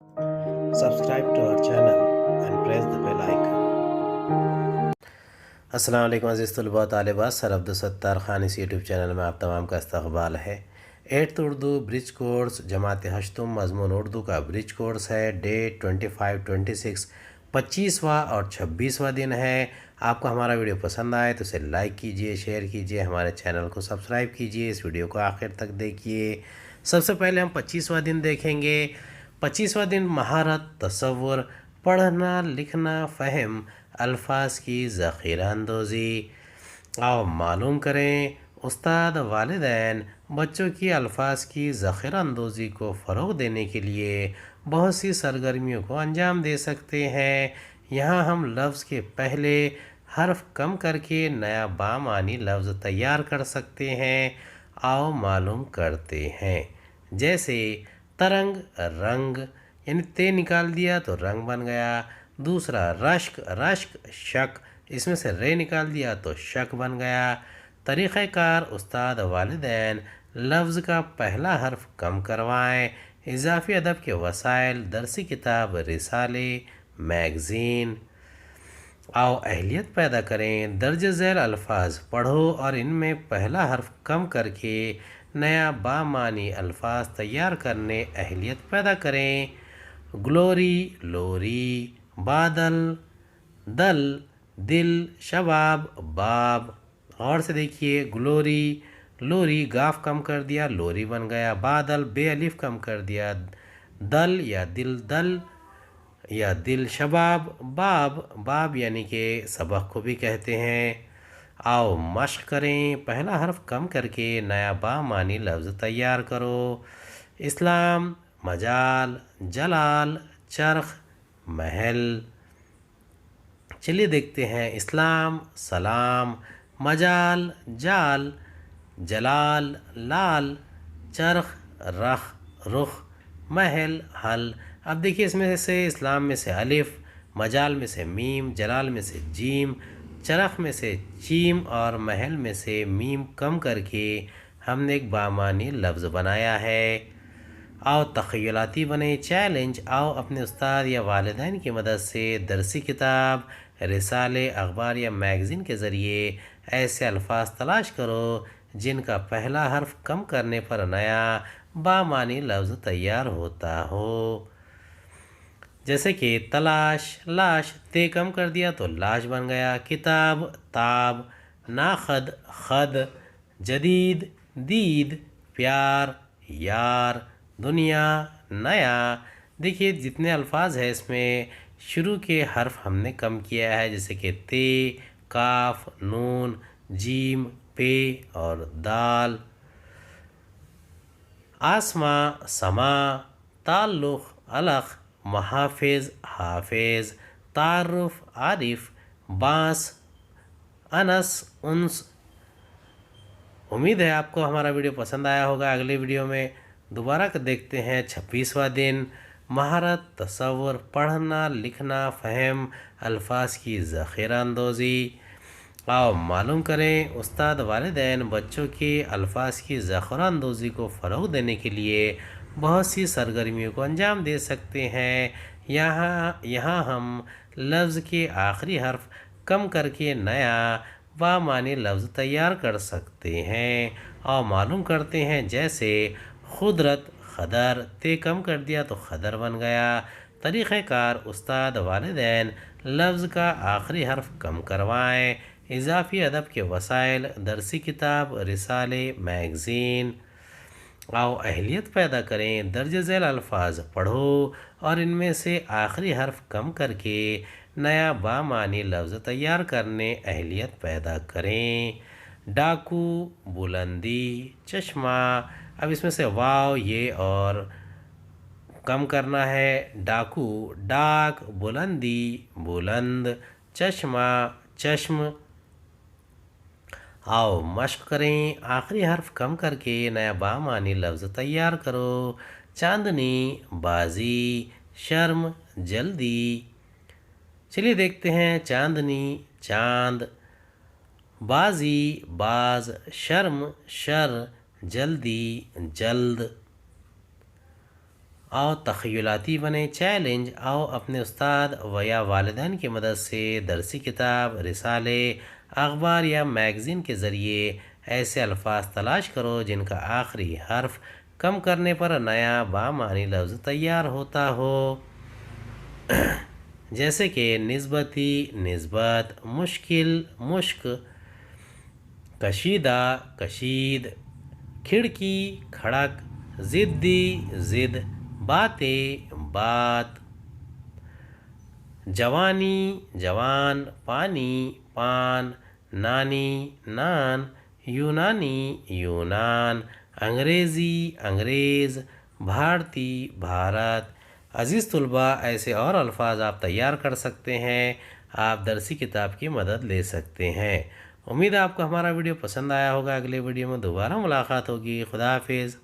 Subscribe to our channel and press the bell icon. अस्सलाम वालेकुम अज़ीज़ तलबा तालिबात, सर अब्दुलसत्तार ख़ान इस यूट्यूब चैनल में आप तमाम का इस्तक़बाल है। 8th उर्दू ब्रिज कोर्स जमात हश्तुम मज़मून उर्दू का ब्रिज कोर्स है। डेट 25-26 25वां और 26वां दिन है। आपको हमारा वीडियो पसंद आए तो इसे लाइक कीजिए, शेयर कीजिए, हमारे चैनल को सब्सक्राइब कीजिए। इस वीडियो को आखिर तक देखिए। सबसे पहले हम 25वां दिन देखेंगे। 25वां दिन महारत, तसव्वुर, पढ़ना लिखना, फ़हम, अल्फाज की ज़ख़ीरा अंदोज़ी। आओ मालूम करें, उस्ताद वालिदैन बच्चों की अल्फाज की ज़ख़ीरा अंदोज़ी को फ़रोग़ देने के लिए बहुत सी सरगर्मियों को अंजाम दे सकते हैं। यहाँ हम लफ्ज़ के पहले हर्फ कम करके नया बामानी लफ्ज़ तैयार कर सकते हैं। आओ मालूम करते हैं। जैसे तरंग, रंग, यानी ते निकाल दिया तो रंग बन गया। दूसरा रश्क, रश्क शक, इसमें से रे निकाल दिया तो शक बन गया। तरीक़ाकार उस्ताद वालिदैन लफ्ज़ का पहला हर्फ कम करवाएं। इजाफ़ी अदब के वसाइल, दरसी किताब, रिसाले, मैगज़ीन। आओ अहलियत पैदा करें। दर्ज झैल अल्फाज पढ़ो और इनमें पहला हर्फ कम करके नया बामानी अल्फाज तैयार करने अहलियत पैदा करें। ग्लोरी, लोरी, बादल, दल, दिल, शबाब, बाब। गौर से देखिए, ग्लोरी, लोरी, गाफ कम कर दिया, लोरी बन गया। बादल, बे अलिफ कम कर दिया, दल या दिल, दल या दिल, शबाब, बाब, बाब यानी कि सबक को भी कहते हैं। आओ मश्क करें। पहला हर्फ कम करके नया बामानी लफ्ज़ तैयार करो। इस्लाम, मजाल, जलाल, चरख, महल। चलिए देखते हैं। इस्लाम, सलाम, मजाल, जाल, जलाल, लाल, चरख, रख, रुख, महल, हल। अब देखिए, इसमें से इस्लाम में से अलिफ, मजाल में से मीम, जलाल में से जीम, चरख में से चीम और महल में से मीम कम करके हमने एक बामानी लफ्ज़ बनाया है। आओ तख़य्युलाती बने। चैलेंज, आओ अपने उस्ताद या वालिदैन की मदद से दरसी किताब, रिसाले, अखबार या मैगज़ीन के ज़रिए ऐसे अल्फाज तलाश करो जिनका पहला हर्फ कम करने पर नया बामानी लफ्ज़ तैयार होता हो। जैसे कि तलाश, लाश, ते कम कर दिया तो लाश बन गया। किताब, ताब, नाखद, खद, जदीद, दीद, प्यार, यार, दुनिया, नया। देखिए जितने अल्फाज हैं इसमें शुरू के हर्फ हमने कम किया है, जैसे कि ते, काफ, नून, जीम, पे और दाल। आसमां, समा, ताल्लुक़, अलक़, महाफिज, हाफिज, तारुफ, आरिफ, बांस, अनस, उन्स। उम्मीद है आपको हमारा वीडियो पसंद आया होगा। अगले वीडियो में दोबारा देखते हैं। 26वां दिन महारत, तसव्वुर, पढ़ना लिखना, फ़हम, अल्फाज की ज़ख़ीरा अंदोज़ी। आओ मालूम करें, उस्ताद वालिदैन बच्चों के अल्फाज की ज़ख़ीरा अंदोज़ी को फ़रोग़ देने के लिए बहुत सी सरगर्मियों को अंजाम दे सकते हैं। यहाँ हम लफ्ज़ के आखिरी हर्फ कम करके नया बामानी लफ्ज़ तैयार कर सकते हैं और मालूम करते हैं। जैसे खुदरत, खदर, ते कम कर दिया तो खदर बन गया। तरीक़ाकार उस्ताद वालिदैन लफ्ज़ का आखिरी हर्फ कम करवाएं। इजाफ़ी अदब के वसाइल, दरसी किताब, रिसाले, मैगज़ीन। आओ अहलियत पैदा करें। दर्ज झैल अल्फाज पढ़ो और इनमें से आखिरी हर्फ कम करके नया बामानी लफ्ज़ तैयार करने अहलियत पैदा करें। डाकू, बुलंदी, चश्मा। अब इसमें से वाव, ये और कम करना है। डाकू, डाक, बुलंदी, बुलंद, चश्मा, चश्म। आओ मश्क करें। आखिरी हर्फ कम करके नया बामानी लफ्ज़ तैयार करो। चांदनी, बाजी, शर्म, जल्दी। चलिए देखते हैं। चांदनी, चांद, बाजी, बाज, शर्म, शर, जल्दी, जल्द। اور تخیلاتی بنے. چیلنج آؤ اپنے استاد و یا والدین کی مدد سے درسی کتاب، رسالے، اخبار یا میگزین کے ذریعے ایسے الفاظ تلاش کرو جن کا آخری حرف کم کرنے پر نیا بامعنی لفظ تیار ہوتا ہو، جیسے کہ نسبتی، نسبت، مشکل، مشک، کشیدہ، کشید، کھڑکی، کھڑک، ضدی، ضد، باتیں، بات، جوانی، جوان، پانی، پان، نانی، نان، یونانی، یونان، انگریزی، انگریز، بھارتی، بھارت. عزیز طلباء، ایسے اور الفاظ آپ تیار کر سکتے ہیں. آپ درسی کتاب کی مدد لے سکتے ہیں. امید ہے آپ کو ہمارا ویڈیو پسند آیا ہوگا. اگلے ویڈیو میں دوبارہ ملاقات ہوگی. خدا حافظ.